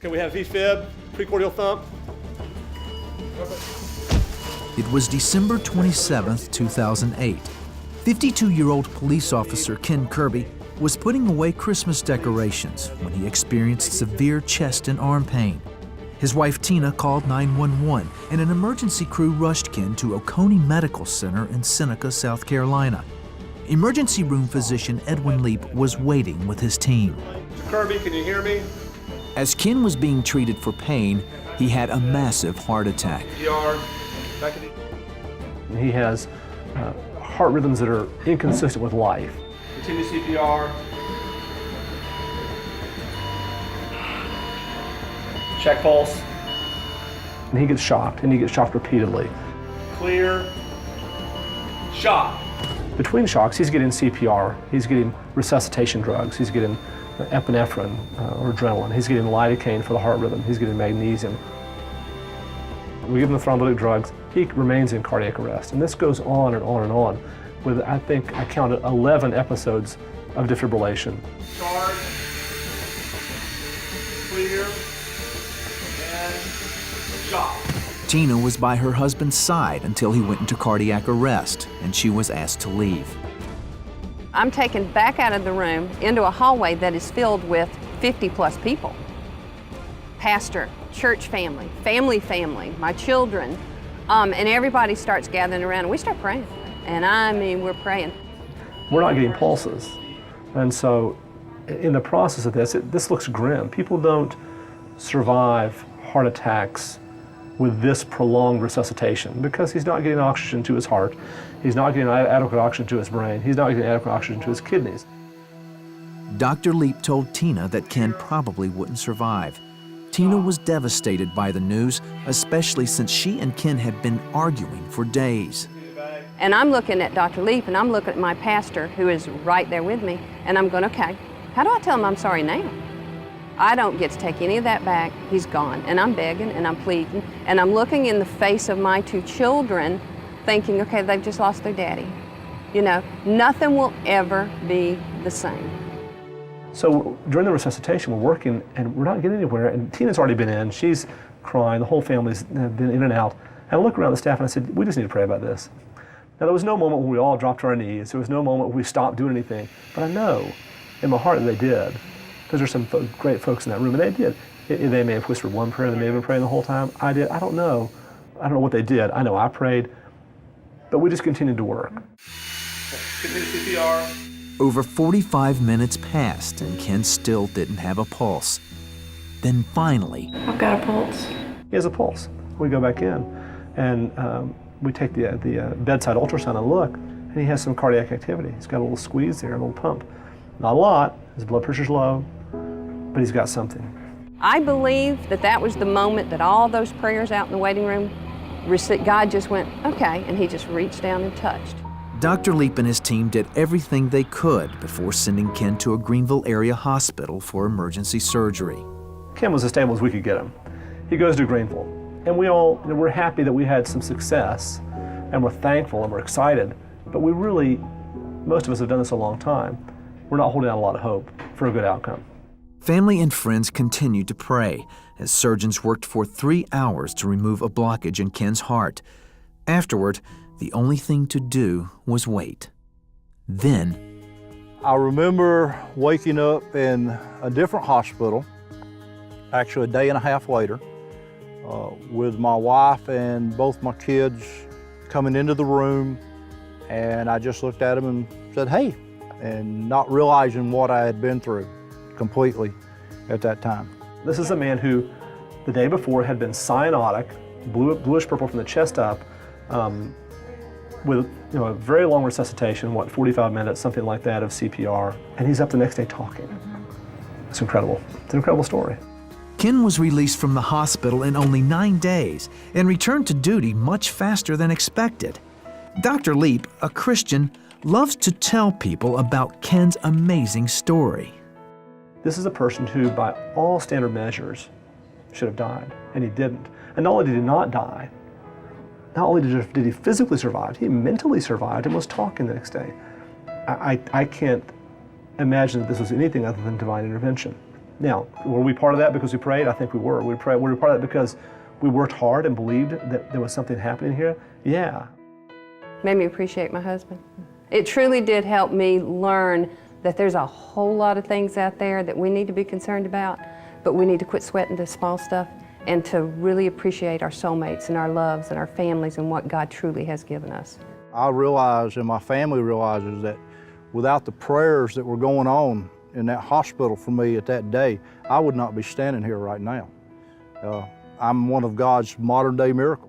Can we have VFib, precordial thump? It was December 27th, 2008. 52-year-old police officer Ken Kirby was putting away Christmas decorations when he experienced severe chest and arm pain. His wife Tina called 911 and an emergency crew rushed Ken to Oconee Medical Center in Seneca, South Carolina. Emergency room physician Edwin Leap was waiting with his team. Mr. Kirby, can you hear me? As Ken was being treated for pain, he had a massive heart attack. He has heart rhythms that are inconsistent with life. Continue CPR. Check pulse. And he gets shocked, and he gets shocked repeatedly. Clear. Shock. Between shocks, he's getting CPR, he's getting resuscitation drugs, he's getting epinephrine or adrenaline, he's getting lidocaine for the heart rhythm, he's getting magnesium. We give him the thrombolytic drugs, he remains in cardiac arrest. And this goes on and on and on with, I think, I counted 11 episodes of defibrillation. Charge. Clear. And shock. Tina was by her husband's side until he went into cardiac arrest, and she was asked to leave. I'm taken back out of the room into a hallway that is filled with 50+ people. Pastor, church family, family, my children, and everybody starts gathering around, and we start praying. And I mean, we're praying. We're not getting pulses. And so in the process of this, this looks grim. People don't survive heart attacks with this prolonged resuscitation because he's not getting oxygen to his heart, he's not getting adequate oxygen to his brain, he's not getting adequate oxygen to his kidneys. Dr. Leap told Tina that Ken probably wouldn't survive. Tina was devastated by the news, especially since she and Ken had been arguing for days. And I'm looking at Dr. Leap, and I'm looking at my pastor, who is right there with me, and I'm going, okay, how do I tell him I'm sorry now? I don't get to take any of that back. He's gone. And I'm begging and I'm pleading. And I'm looking in the face of my 2 children thinking, okay, they've just lost their daddy. You know, nothing will ever be the same. So during the resuscitation, we're working and we're not getting anywhere. And Tina's already been in. She's crying. The whole family's been in and out. And I look around the staff and I said, we just need to pray about this. Now, there was no moment when we all dropped to our knees. There was no moment when we stopped doing anything. But I know in my heart that they did. Because there's some great folks in that room, and they did. They may have whispered one prayer, they may have been praying the whole time. I did. I don't know. I don't know what they did. I know I prayed, but we just continued to work. Continue CPR. Over 45 minutes passed, and Ken still didn't have a pulse. Then finally, I've got a pulse. He has a pulse. We go back in, and we take the bedside ultrasound and look, and he has some cardiac activity. He's got a little squeeze there, a little pump. Not a lot. His blood pressure's low, but he's got something. I believe that that was the moment that all those prayers out in the waiting room, God just went, okay, and he just reached down and touched. Dr. Leap and his team did everything they could before sending Ken to a Greenville area hospital for emergency surgery. Ken was as stable as we could get him. He goes to Greenville, and we're happy that we had some success, and we're thankful and we're excited, but we really, most of us have done this a long time. We're not holding out a lot of hope for a good outcome. Family and friends continued to pray as surgeons worked for 3 hours to remove a blockage in Ken's heart. Afterward, the only thing to do was wait. Then, I remember waking up in a different hospital, actually a day and a half later, with my wife and both my kids coming into the room, and I just looked at them and said, hey, and not realizing what I had been through completely at that time. This is a man who, the day before, had been cyanotic, bluish purple from the chest up, with a very long resuscitation, 45 minutes, something like that, of CPR, and he's up the next day talking. It's incredible. It's an incredible story. Ken was released from the hospital in only 9 days and returned to duty much faster than expected. Dr. Leap, a Christian, loves to tell people about Ken's amazing story. This is a person who, by all standard measures, should have died, and he didn't. And not only did he not die, not only did he physically survive, he mentally survived and was talking the next day. I can't imagine that this was anything other than divine intervention. Now, were we part of that because we prayed? I think we were. Were we part of that because we worked hard and believed that there was something happening here? Yeah. Made me appreciate my husband. It truly did help me learn that there's a whole lot of things out there that we need to be concerned about, but we need to quit sweating the small stuff and to really appreciate our soulmates and our loves and our families and what God truly has given us. I realize, and my family realizes, that without the prayers that were going on in that hospital for me at that day, I would not be standing here right now. I'm one of God's modern day miracles.